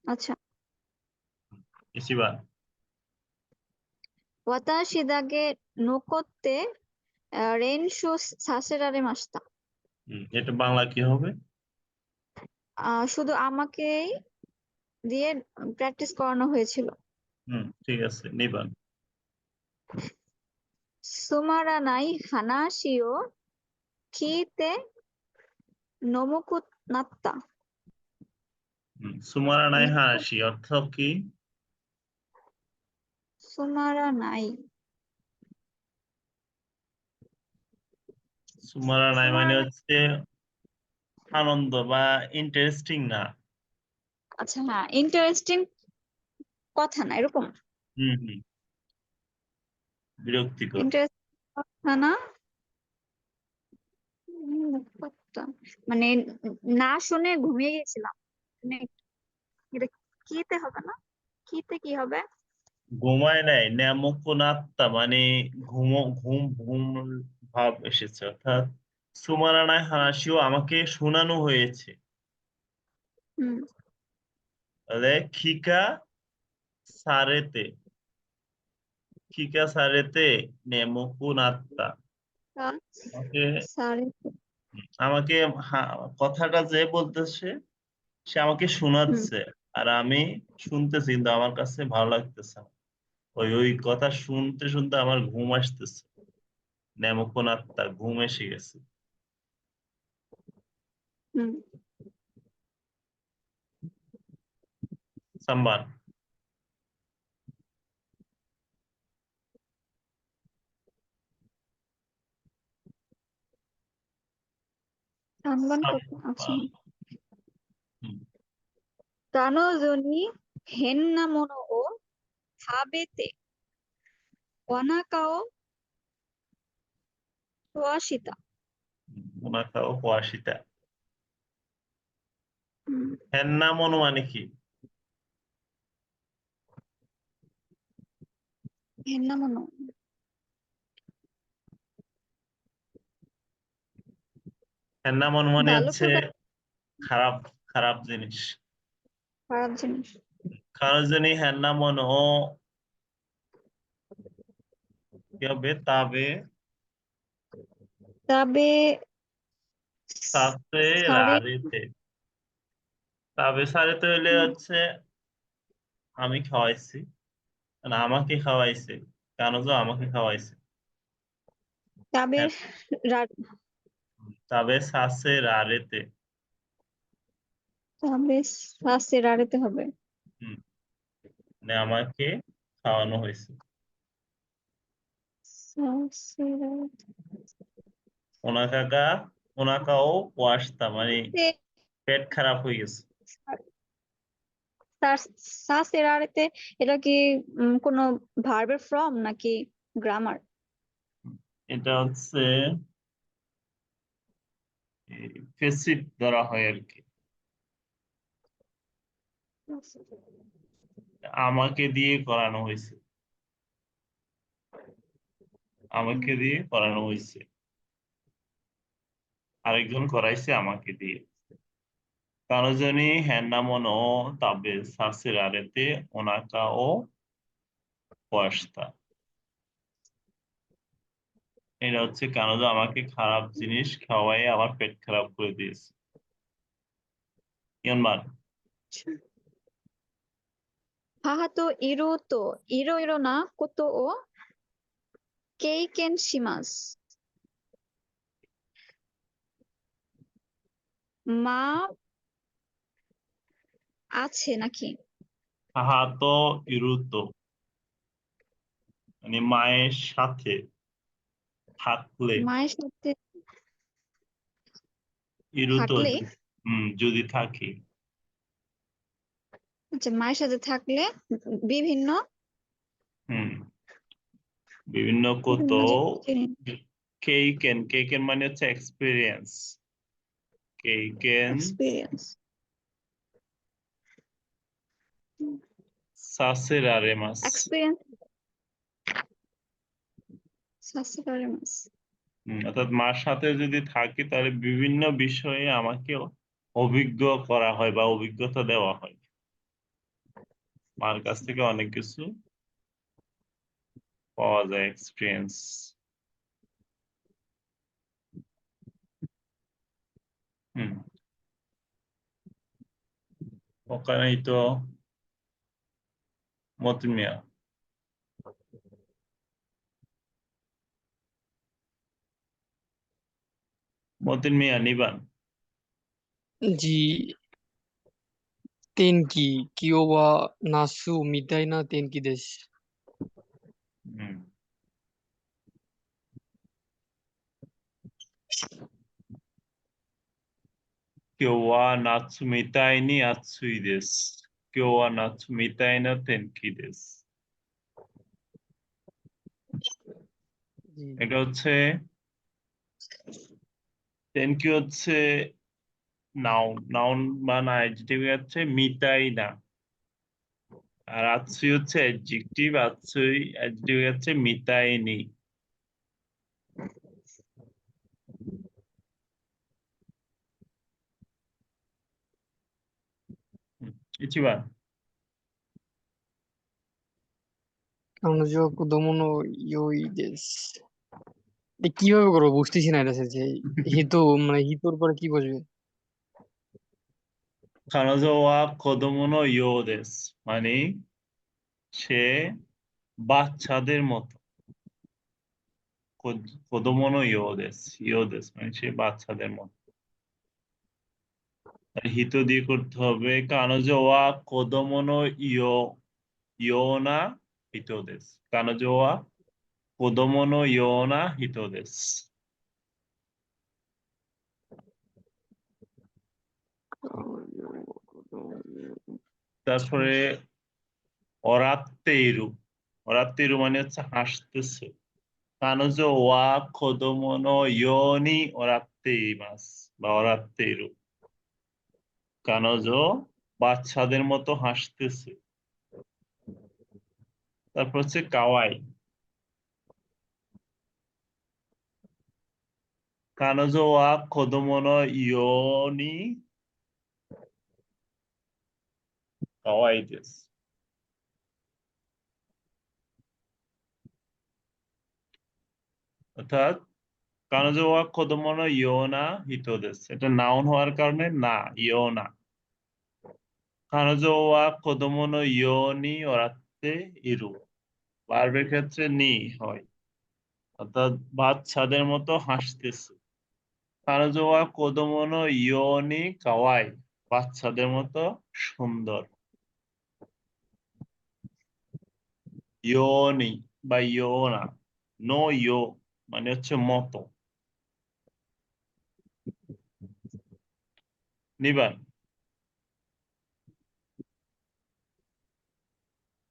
아차. 1番。 와타시다게 노코테 রেনশু সাসেরারে মাস্তা। এটা বাংলা কি হবে? শুধু আমাকেই দিয়ে প্র্যাকটিস করানো হয়েছিল। ঠিক আছে, 2番。 সুমারানাই হানাশিও কিতে নোমুকু নাত্তা। সুমারানাই হানাশি অর্থ কি? সুমারানাই সুমারানাই মানে সুমারানাই হচ্ছে আনন্দ বা ইন্টারেস্টিং না। আচ্ছা, হ্যাঁ, ইন্টারেস্টিং কথা না, এরকম হুম হুম বিরক্তিকর। ইন্টারেস্টিং কথা না। কথা মানে না শুনে ঘুমিয়ে গেছিলাম। মানে এটা কিতে হবে না? কিতে কি হবে? ঘুমায় নাই, ন্যামোকোনাত্তা মানে ঘুম ঘুম ঘুম ভাব এসেছে, অর্থাৎ সুমারানাই হানাশিও আমাকে শোনানো হয়েছে। হুম। তাহলে খিকা সারেতে, খিকা সারেতে নেমোকুনাত্তা আমাকে সাড়ে আমাকে কথাটা যে বলতেছে সে আমাকে হুম শোনাচ্ছে, আর আমি শুনতেছি, কিন্তু আমার কাছে ভালো লাগতেছে না। ওই ওই কথা শুনতে শুনতে আমার ঘুম আসতেছে, নেমোকুনাত্তা ঘুম এসে গেছে। হুম। সাম্বার। সানবান কত আছে? সাম্বার। হুম, কানোজনি হেন্না মনো ও হাবেতে ওয়ানাকাও ওয়াশিতা। ওনাকা ও কোয়াশিতা। হুম। হেন্না মনো মানে কি? হেন্না মনো হেন্না মনো মানে ভালো হচ্ছে প্রকার খারাপ, খারাপ জিনিস। খারাপ জিনিস। কারোজনি হেন্না মনো কি হবে? তাবে তবে সাথে সারে রারিতে, তবে সারিতে হইলে হচ্ছে আমি খাওয়াইছি, না আমাকে খাওয়াইছে, কেন যে আমাকে খাওয়াইছে। তবে হ্যাঁ, তবে সাসে রারেতে। তবে শ্বাসে রাড়তে হবে। হম মানে আমাকে খাওয়ানো হয়েছে। শ্বাসে রাড়তে ওনাকাকা, ওনাকাও ওয়াস্তা মানে তে পেট খারাপ হয়ে গেছে। শ্বাসে রাড়তে এটা কি কোনো ভার্বের ফর্ম নাকি গ্রামার? এটা হচ্ছে ফেসিভ ধরা হয় আর কি। আমাকে দিয়ে করানো হয়েছে, আমাকে দিয়ে করানো হয়েছে, আরেকজন করাইছে আমাকে দিয়ে। কারোজনি হ্যান্নামন ও তাবে সাসিরারেতে ওনাকা ও ওয়াস্তা। এটা হচ্ছে কারণ আমাকে খারাপ জিনিস খাওয়াই আমার পেট খারাপ করে দিয়েছে। ইয়ানবার। হাহা তো ইরো ইরো না কত ও কেইকেন শিমাস। মা আছে নাকি? হাহাতো ইরুতো মানে মায়ের সাথে থাকলে, মায়ের সাথে ইরুতো থাকলে, যদি থাকি। আচ্ছা, মায়ের সাথে থাকলে বিভিন্ন হুম বিভিন্ন কত বিভিন্ন জিনিস কেইকেন, কেইকেন মানে হচ্ছে এক্সপিরিয়েন্স, কেইকেন এক্সপিরিয়েন্স। সাসেরারেমাস। এক্সপিরিয়েন্স সাসেরারেমাস। অর্থাৎ মার সাথে যদি থাকি তাহলে বিভিন্ন বিষয়ে আমাকে অভিজ্ঞ করা হয় বা অভিজ্ঞতা দেওয়া হয়। মার কাছ থেকে অনেক কিছু পাওয়া যায়, এক্সপিরিয়েন্স। ওখানেই তো মতিন মিয়া। মতিন মিয়া নিবান। জি, তেনকি কিওবা নাসু মিতাই না তেনকি দেশ। হুম। Kyo wa natsu mitai ni atsui desu. Kyo wa natsu mitai na tenki desu. জি, এটা হচ্ছে তেনকি হচ্ছে নাউন, নাউন বা অ্যাডজেক্টিভ হচ্ছে মিতাই না। আর আতসুই হচ্ছে অ্যাডজেক্টিভ, আতসুই অ্যাডজেক্টিভ হচ্ছে মিতাই নি। ইচিবান। কানোজো কুদোমোনো ইয়োই দেশ। কিভাবে করবো বুঝতেছি না এটা যে হিতো মানে হিতোর পরে কি বসবে? কানোজো ওয়া কোদোমো নো ইয়ো দেসু। মানে সে বাচ্চাদের মতো। কোদোমো নো ইয়ো দেসু। ইয়ো দেসু মানে সে বাচ্চাদের মতো। হিতো দিয়ে করতে হবে কানোজো ওয়া কোদোমো নো ইয়ো ইয়ো না হিতো দেসু। কানোজো ওয়া কোদোমো নো ইয়ো না হিতো দেসু। তারপরে অরাত্তেইরু। অরাত্তেইরু মানে হচ্ছে হাসতেছে। কানোজো ওয়া কোদোমো নো ইয়ো নি ওরাত্তেইমাসু বা অরাত্তেইরু। কানোজো বাচ্চাদের মতো হাসতেছে। তারপর হচ্ছে কাওয়াই। কানোজো ওয়া কোদোমো নো ইয়ো নি কাওয়াই দেসু। অর্থাৎ কানোজো ওয়া কোদোমো নো ইয়ো না হিতো দেসু। এটা নাউন হওয়ার কারণে না, ইয়ো না। কানোজো ওয়া কোদোমো নো ইয়ো নি ওরাত্তে ইরু। ভার্বের ক্ষেত্রে নি হয়, অর্থাৎ বাচ্চাদের মতো হাসতেছে। কানোজো ওয়া কোদোমো নো ইয়ো নি কাওয়াই। বাচ্চাদের মতো সুন্দর। ইয়ো নি বা ইয়ো না, নো ইয়ো মানে হচ্ছে মতো। নিবান।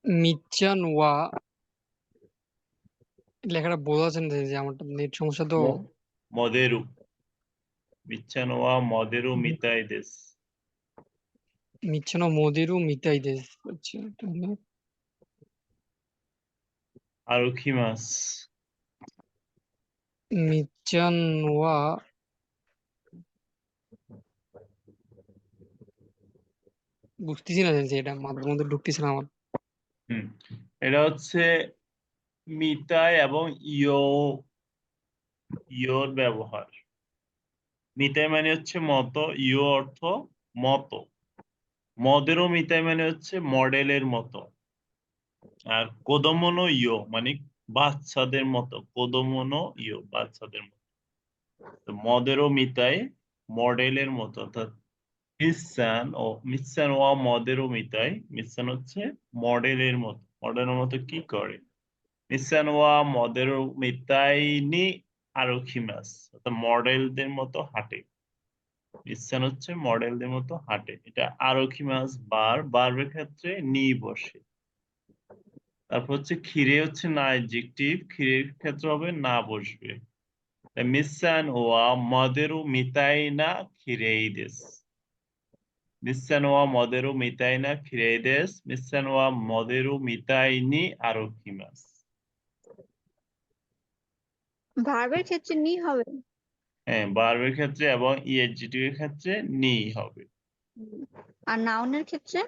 মিচ্চান ওয়া লেখাটা বোঝা যাচ্ছে না যে আমারটা নেট সমস্যা তো। মদেরু। মিচ্ছান ওয়া মদেরু মিতাই দেসু। মিচ্ছানো মোদেরু মিতাই দেশ। আচ্ছা, এটা হলো আরুখিমাস। মিচ্চান ওয়া বুঝতেছি না যে এটা মাথার মধ্যে ঢুকতেছে না আমার। হুম, এটা হচ্ছে মিতাই এবং ইয়ো, ইয়োর ব্যবহার। মিতাই মানে হচ্ছে মতো, ইয়ো অর্থ মতো। মদেরও মিতাই মানে হচ্ছে মডেলের মতো। আর কোদোমোনো ইয়ো মানে বাচ্চাদের মতো। কোদোমোনো ইয়ো বাচ্চাদের মতো। তো মদেরও মিতাই মডেলের মতো, অর্থাৎ মিচ্ছান ওয়া মদেরও মিতাই। মিচ্ছান হচ্ছে মডেলের মতো। মডেলের মতো কি করে? মিচ্ছান ওয়া মদেরও মিতাই নি আরোখিমাস, অর্থাৎ মডেলদের মতো হাঁটে। মিচ্ছান হচ্ছে মডেলদের মতো হাঁটে। এটা আরোখিমাস বার্বের ক্ষেত্রে নি বসে। তারপর হচ্ছে খিরে হচ্ছে না অ্যাডজেক্টিভ, খিরের ক্ষেত্রে হবে না বসবে। মিচ্ছান ওয়া মদেরু মিতাই না খিরেই দেস। মিচ্ছান ওয়া মদেরু মিতাই না খিরেই দেস। মিচ্ছান ওয়া মদেরু মিতাই নি আরোখিমাস। ভার্বের ক্ষেত্রে নি হবে। হ্যাঁ, বার্বের ক্ষেত্রে এবং ই অ্যাডজেক্টিভের ক্ষেত্রে নি হবে। আর নাউনের ক্ষেত্রে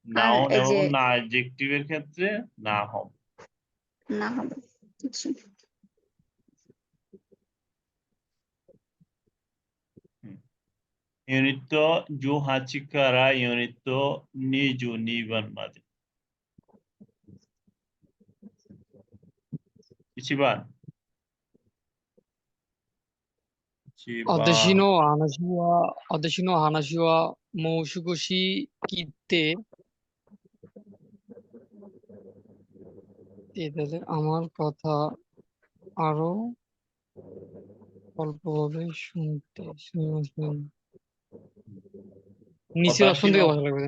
নাউন এই এবং যে না অ্যাডজেক্টিভের ক্ষেত্রে না হবে। না হবে। আচ্ছা। Unito ju hachikara unito ni ju ni ban made. Ichiban. Ichiban. 私の話はもう少し聞いて、আমার কথা আরো অল্পভাবে শুনতে। নিচের অপশন Watashi থেকে no, বসা লাগবে।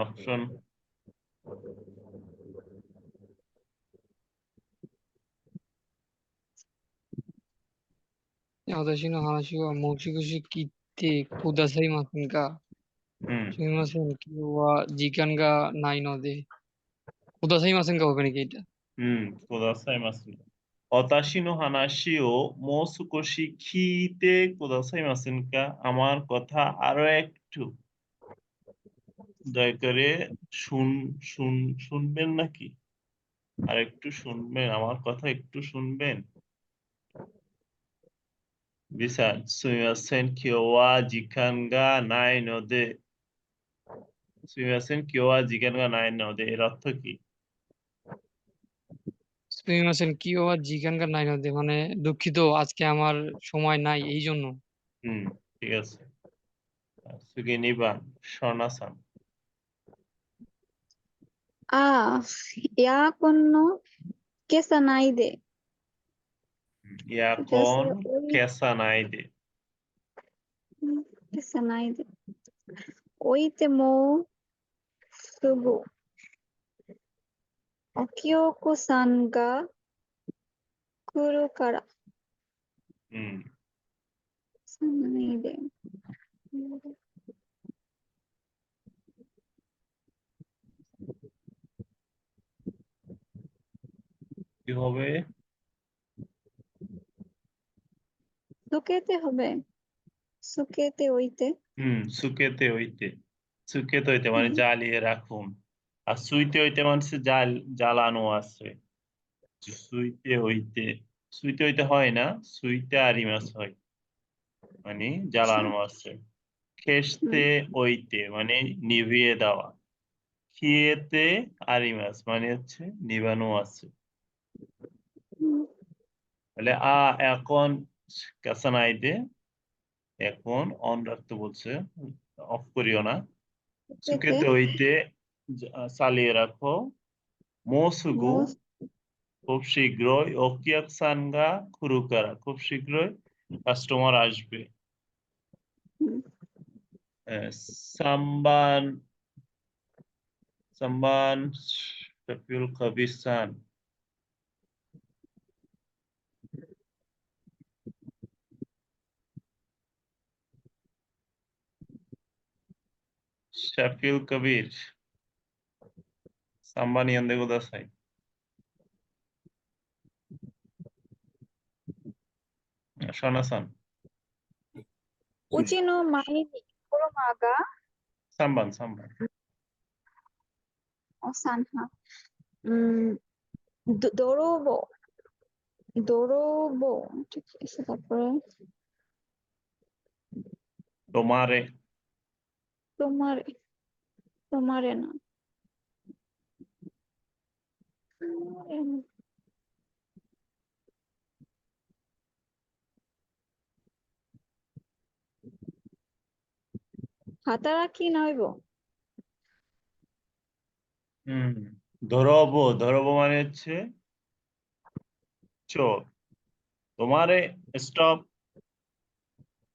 option. Watashi no hanashi waもう少し聞いてくださいませんか。すみません、今日は時間がないので。くださいませんかহবে নাকি এটা? Kudasaimasu. Watashi no hanashi o mou sukoshi kiite kudasaimasen ka? আমার কথা আরো একটু দয়া করে শুনবেন নাকি? আর একটু শুনবেন, আমার কথা একটু শুনবেন? বিসান, সুমিমাসেন কিও wa jikan ga nai node. সুমিমাসেন কিও wa jikan ga nai node এর অর্থ কি? সুমিমাসেন কিও wa jikan ga nai node মানে দুঃখিত আজকে আমার সময় নাই এই জন্য। ঠিক আছে। সুগি নিবান, শোনাসান। ইয়াকন নো কেসা নাই দে। এটা হচ্ছে ইয়াকন ওই কেসা নাই দে। কেসা নাই দে। ওইতে মো সুগু অকিওকো-সান গা কুরু কারা। সানাই দে। কি হবে? সুকেতে হবে। সুকেতে ওইতে। সুকেতে হইতে। সুকেতে হইতে মানে জ্বালিয়ে রাখুন। আর সুইতে হইতে মানে জ্বালানো আছে। সুইতে হইতে, সুইতে হইতে হয় না, সুইতে আরিমাস হয়, মানে জ্বালানো আছে। খেসতে ওইতে মানে নিভিয়ে দেওয়া। খিয়েতে আরিমাস মানে হচ্ছে নিবানো আছে। তাহলে এখন কাসানাইদে, এখন অন রাখতে বলছে, অফ করিও না। সুকেতে সুকেতে হইতে চালিয়ে রাখো। মোসুগু মো খুব শীঘ্রই, ওকিয়াকসান গা কুরুকারা খুব শীঘ্রই কাস্টমার আসবে। সাম্বান সাম্বান শাফিউল কবির-সান। শাফিউল কবির সাম্বান ইয়ান্দে কুদাসাই। শোনাসান। উচি নো মাই নি কোরোমা গা সাম্বান অসানহা দোরোবো দোরোবো ঠিক আছে। তারপরে তোমারে। তোমার তোমারে না তোমারে না। হাতারাকি না হইব। ধরবো, ধরবো মানে হচ্ছে চোর। তোমারে স্টপ।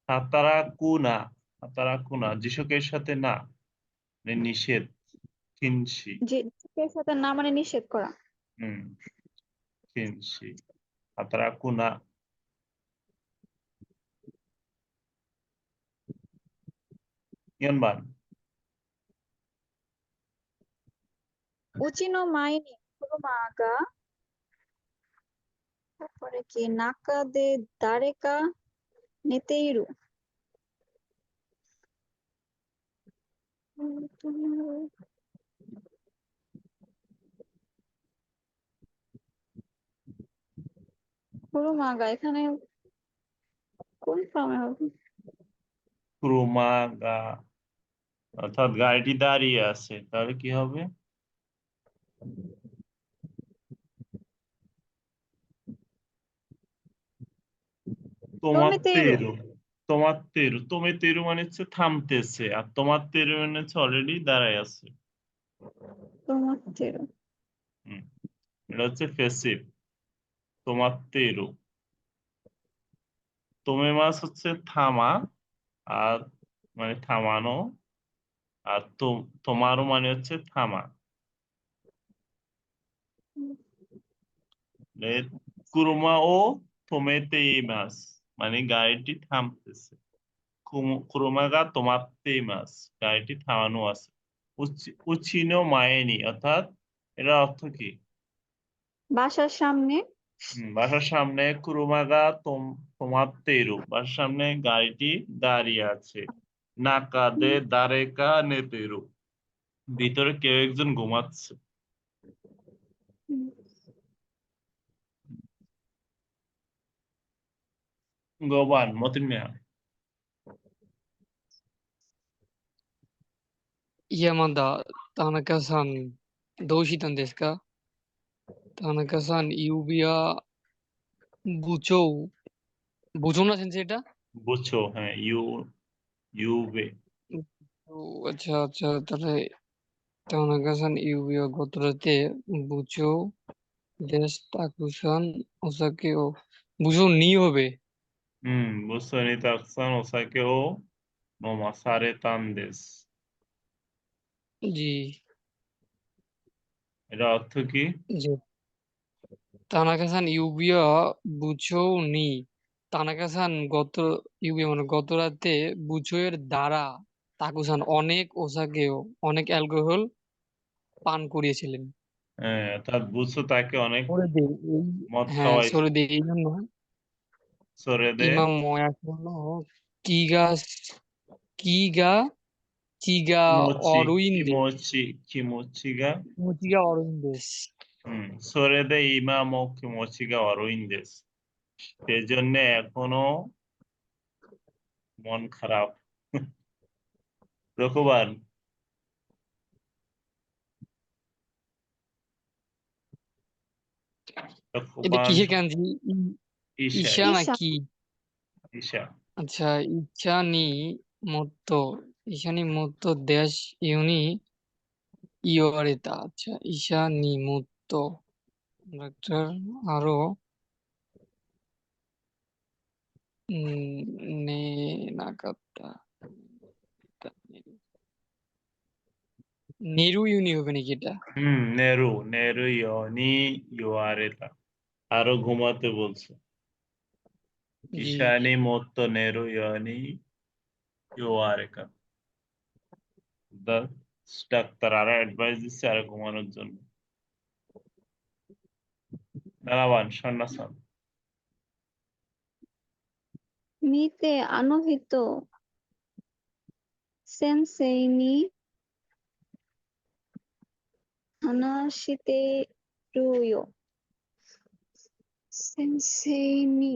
হাতারাকুনা, হাতারাকুনা যিশুকের সাথে না মানে নিষেধ। কিনশি। যে এর সাথে না মানে নিষেধ করা। কিনশি হাতারাকুনা। ইয়নবান। উচি নো মাই নি কোরোমা গা তারপরে কি নাকা দে দারেকা নেতেইরু। কুরুমাগা এখানে কোন ফর্মে হবে? কুরুমাগা অর্থাৎ গাড়িটি দাঁড়িয়ে আছে, তাহলে কি হবে? তোমেতেরু। তোমাত্তেরু। তোমেতেরু মানে হচ্ছে থামতেছে, আর তোমাত্তেরু মানে হচ্ছে অলরেডি দাঁড়ায় আছে। তোমাতেরু। হুম, এটা হচ্ছে ফেসিভ। তোমাত্তেরু। তোমে মাস হচ্ছে থামা, আর মানে থামানো, আর তোমারও মানে হচ্ছে থামা। এ কুরুমা ও তোমেতেই মাস মানে গাড়িটি থামতেছে। কুরুমাগা তোমাত্তেই মাস গাড়িটি থামানো আছে। উচিনো মায়েনি অর্থাৎ এর অর্থ কি? বাসার সামনে। বাসার সামনে কুরুমাগা তোমাত্তেরু, বাসার সামনে গাড়িটি দাঁড়িয়ে আছে। নাকাদে দারেকা নেতেরু, ভিতরে কেউ একজন ঘুমাচ্ছে। হুম, 5番持ってみな。山田田中さん、どうしたんですか？田中さん、指輪部長、部長な先生だ？বুঝছো? হ্যাঁ, ইউবে। ও আচ্ছা আচ্ছা, তাহলে田中さん、指輪গত রাতে বুঝো দেশ তাকুসান ওসাকে বুঝো নি হবে। বুঝছো নি তাকসান ওসাকে ও নোমাসারে তানদেস। জি। এটা অর্থ কি? জি, তানাকা-সান ইউবিয়া বুঝো নি। তানাকা-সান ইউবিয়া মানে গত রাতে বুচো এর দ্বারা তাকুসান অনেক ওসাকেও অনেক অ্যালকোহল পান করিয়েছিলেন। হ্যাঁ, অর্থাৎ বুঝছো তাকে অনেক সরে দে মদ হ্যাঁ, খাওয়াইছে। সরে দে এই জন্য সরে দে ইমাম ময়াকুনো কিগা কিগা চিগা কিমোচি অরুইন্দে কিমোচি কিমোচিগা। মুচিগা অরুইন্দেস। সরে দে ইমাম ও কিমোচিগা অরুইন্দেস, সেজন্য এখনো মন খারাপ। রঘুবান। এটা রঘুবান। কিসের কাঞ্জি? ঈশা ঈশা ঈশা। নাকি? ঈশা। আচ্ছা, ইচ্ছানি মতো ইশানি মতো দেশ ইউনি ইয়োরেতা। আচ্ছা, ইশানি মতো ডাক্তার আরো নে নাকাত্তা নেরু ইউনি হবে নাকি এটা? নেরু নেরু ইয়নি ইউয়ারেতা, আরো ঘুমাতে বলছে। জি। ঈশানি মতো নেরু ইয়নি ইউয়ারেকা। ডাক্তার আরো অ্যাডভাইস দিচ্ছে আরো ঘুমানোর জন্য। দাঁড়াবান সন্ন্যাসান। মিতে আনহিত সেনসেই নি হানাশিতেরুয়ো। সেনসেই নি।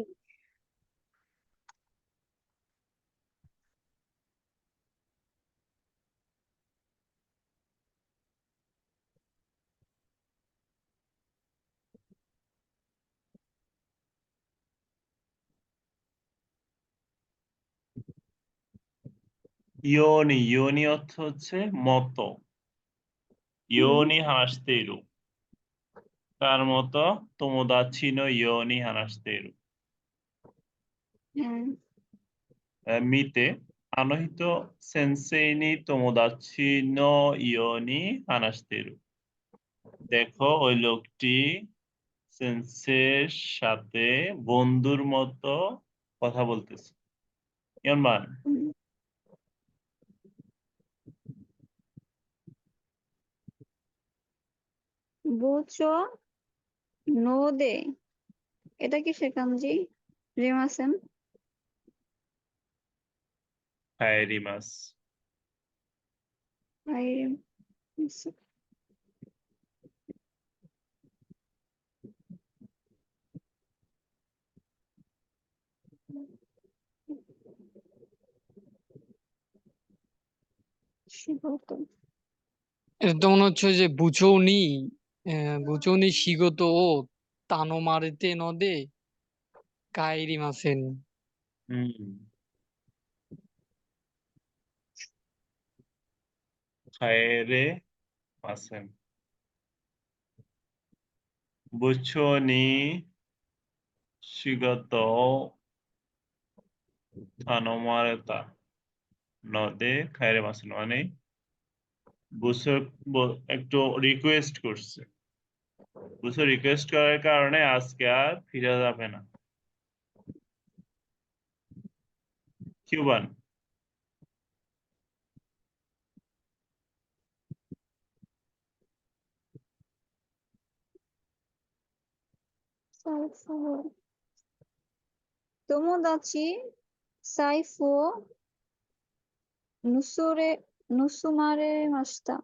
ইয়োনি ইয়োনি অর্থ হচ্ছে মতো। হুম, ইয়োনি হানাস্তেরু, তার মতো তোমোদাচ্ছি নো ইয়োনি হানাস্তেরু। হ্যাঁ। মিতে আনহিত সেনসেই নি তোমোদাচ্ছি নো ইয়োনি হানাস্তেরু, দেখো ওই লোকটি সেন্সের সাথে বন্ধুর মতো কথা বলতেছে। ইয়ানমান। হুম, বুচো নোদে এটা কিসের কাঞ্জি? রিমাসেন। হায়রিমাস। আই- শিগত এটা তো মনে হচ্ছে যে বুচৌনি বুচৌনি শিগত ও তানোমারেতে নদে কাইরি মাসেন। হুম খায়েরে আছেন বুঝছো নি শিগত থানোমারেতা নদে খায়েরে মাসেন মানে বুঝছো একটু রিকোয়েস্ট করছে বুঝছো রিকোয়েস্ট করার কারণে আজকে আর ফিরে যাবে না কিউবান সাইফো তোমোদাচি সাইফো নুসুরে নুসুমারে মাস্তা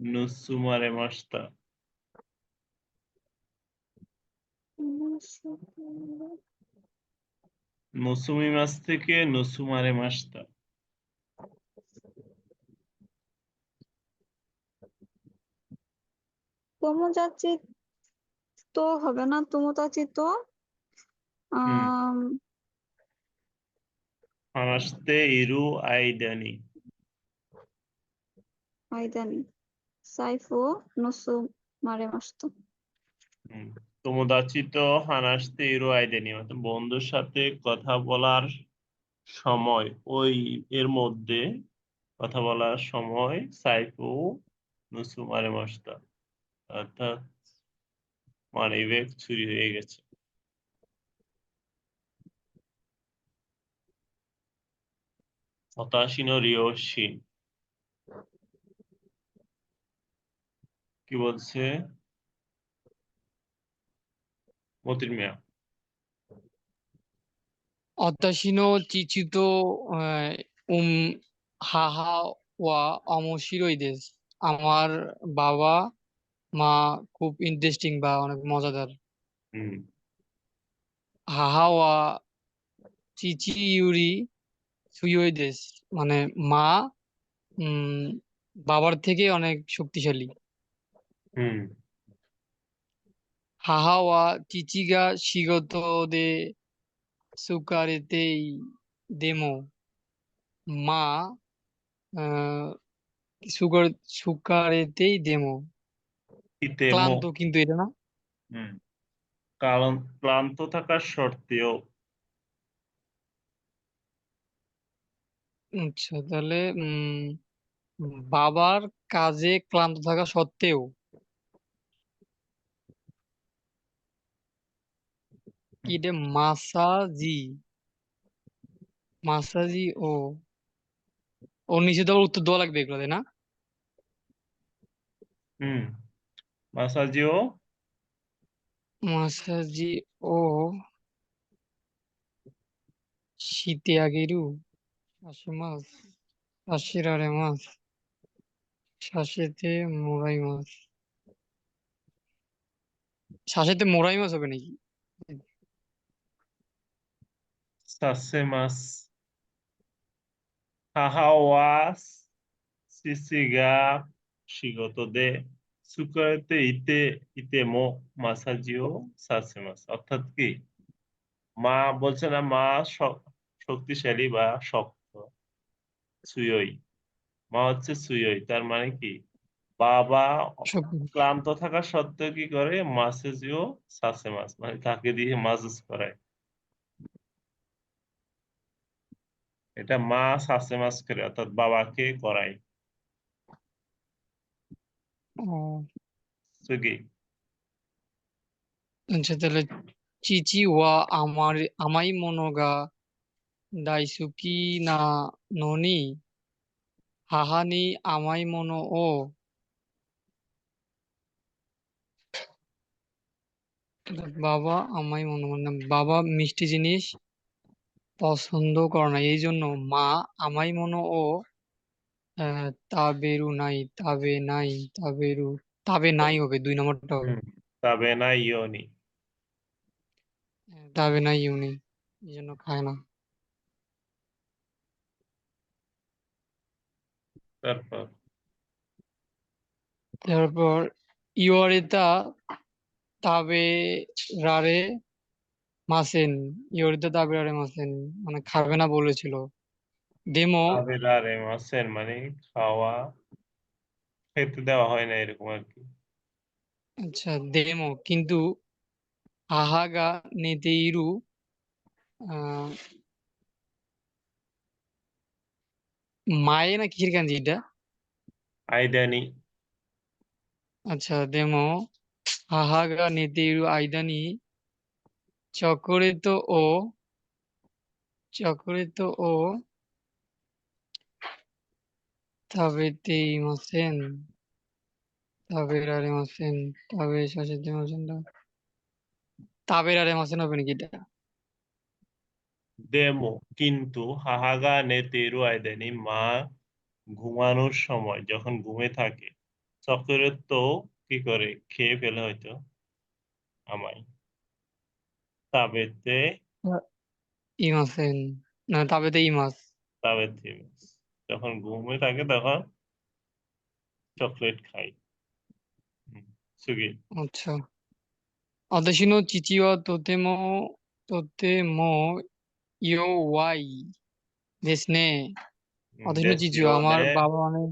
নুসুমারে মাস্তা মুসুমি মাছ থেকে নুসুমারে মাস্তা তোমোজাচি তো হবে না, তোমোদাচি তো হুম আম হানাস্তে ইরু আইদানি আইদানি সাইফো নুসুমারে মাস্তা তোমোদাচি তো হানাস্তে ইরু আইদানি মানে বন্ধুর সাথে কথা বলার সময় ওই এর মধ্যে কথা বলার সময় সাইফু নুসুমারে মাস্তা অর্থাৎ মানিব্যাগ চুরি হয়ে গেছে হতাশিনো রিয়োশিন কি বলছে মতির মিয়া অত্যাশীনো চিচিত উম হাহা ওয়া অমশিরোই দেশ। আমার বাবা মা খুব ইন্টারেস্টিং বা অনেক মজাদার। হুম হাহা ওয়া চিচি ইউরি সুইওই দেশ মানে মা উম বাবার থেকে অনেক শক্তিশালী। হুম হাহা ওয়া চিচিগা শিগত দে সুকারেতেই দেমো মা আহ সুগার সুকারেতেই দেমো ইতেমো ক্লান্ত কিন্তু এটা না। হুম কারণ ক্লান্ত থাকার সত্ত্বেও আচ্ছা তাহলে বাবার কাজে ক্লান্ত থাকা সত্ত্বেও কি এটা মাসাজি মাসাজি ও ওর নিচে তো আবার উত্তর দেওয়া লাগবে এগুলো তাই না? হুম মাসাজিও মাসাজি ও শীতে আগেরু শাসে মাছ শাসের আরে মাছ শাসেতে মোরাই মাছ শাসেতে মোরাই মাছ হবে নাকি? সাসেমাস হাহাওয়াস সিসিগা শিগত দে সুকারেতে ইতেমো মাসাজিও সাসেমাস অর্থাৎ কি মা বলছে না মা শক্তিশালী বা শক্ত সুয়ই মা হচ্ছে সুয়ই তার মানে কি বাবা সব- ক্লান্ত থাকা সত্ত্বেও কি করে মাসেজিও সাসেমাস মানে তাকে দিয়ে মাসাজ করায় এটা মা সাসেমাস করে অর্থাৎ বাবাকে করায় ও সুগি আচ্ছা তাহলে চিচি ওয়া আমার আমাই মনোগা দাইসুকি না ননি হাহানি আমাই মনো ও বাবা আমাই মনো মানে বাবা মিষ্টি জিনিস পছন্দ করে না এই জন্য মা আমাই মনো ও তাবেরু নাই তাবে নাই তাবেরু তাবে নাই হবে 2 নম্বরটা হবে। হুম তবে না ইয়োনি তাবে নাই ইউনি এই জন্য খায় না। তারপর তারপর ইওরিতা তাবে রারে মাসেন, ইওরিতা তাবে রারে মাসেন মানে খাবে না বলেছিল। ডেমো আবেলারে মাসের মানে খাওয়া খেতে দেওয়া হয় না এরকম আর কি। আচ্ছা ডেমো কিন্তু হাহাগা নেতেইরু আহ মায়ে না কিসের কাঞ্জি এটা? আইদানি আচ্ছা ডেমো হাহাগা নেতেইরু আইদানি চকোরেতো ও চকোরেতো ও তাবেতেইমাসেন তাবেরারেমাসেন তাবে শাসিতেমাসেন তাবেরারেমাসেন হবে নাকি এটা? দেমো কিন্তু হাহাগা নে তেরু আইদানি মা ঘুমানোর সময় যখন ঘুমে থাকে চক্করের তো কি করে খেয়ে ফেলে হয়তো আমায় তাবেতে ইমাসেন না তাবেতে ইমাস। তাবেতে যখন ঘুমে থাকে তখন চকলেট খাই। সুগি আচ্ছা 私の父はとても弱いですね。私の父はআমার দেশিওনে বাবা অনেক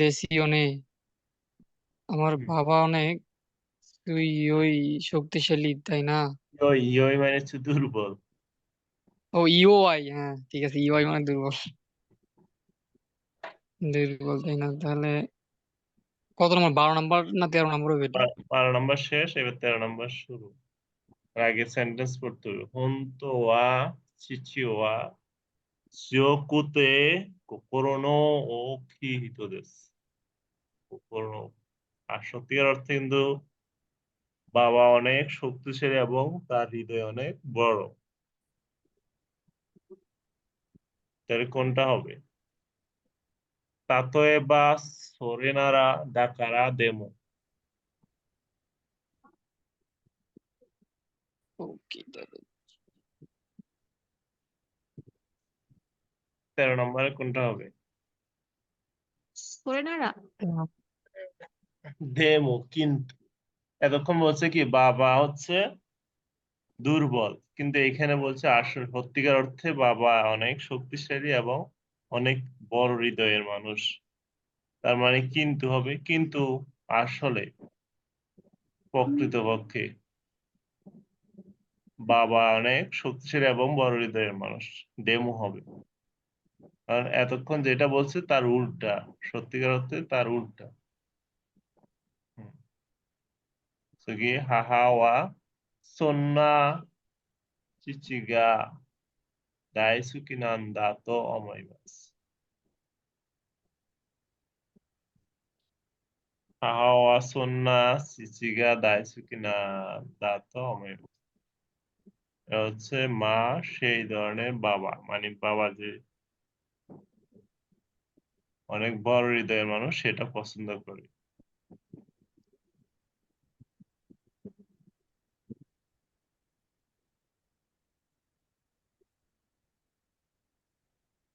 দেশীয় নেই। আমার বাবা অনেক তুই ওই শক্তিশালী তাই না? ইয়ই ইয়ই মানে হচ্ছে দুর্বল। ও ইওআই, হ্যাঁ ঠিক আছে, ইওআই মানে দুর্বল। দুর্বল তাই না? তাহলে কত নম্বর, 12 নম্বর না 13 নম্বর হবে এটা? 12 নম্বর শেষ, এবার 13 নম্বর শুরু। আর আগে সেন্টেন্স পড়তে হবে। হোনতো ওয়া চিচি ওয়া শিওকুতে কোকোরোনো ও কি হিতো দেস। কোকোরোনো আর সত্যিকার অর্থে কিন্তু বাবা অনেক শক্তিশালী এবং তার হৃদয় অনেক বড়। তাহলে কোনটা হবে? তাতোয়ে বা সোরেনারা দাকারা দেমো। ওকে 13 নম্বরে কোনটা হবে? ফরেনাররা দেমো কিন্তু এতক্ষণ বলছে কি বাবা হচ্ছে দুর্বল, কিন্তু এখানে বলছে আসলে সত্যিকার অর্থে বাবা অনেক শক্তিশালী এবং অনেক বড় হৃদয়ের মানুষ। তার মানে কিন্তু হবে, কিন্তু আসলে প্রকৃতপক্ষে বাবা অনেক শক্তিশালী এবং বড় হৃদয়ের মানুষ। ডেমো হবে, কারণ এতক্ষণ যেটা বলছে তার উল্টা, সত্যিকার অর্থে তার উল্টা। সগি হাহা ওয়া সন্না চিচিগা দাইসুকি নান্দা তো অমাইমাস। হাহা ওয়া সন্না চিচিগা দাইসুকি নান্দা তো অমাইমাস। এটা হচ্ছে মা সেই ধরনের বাবা, মানে বাবা যে অনেক বড় হৃদয়ের মানুষ সেটা পছন্দ করে।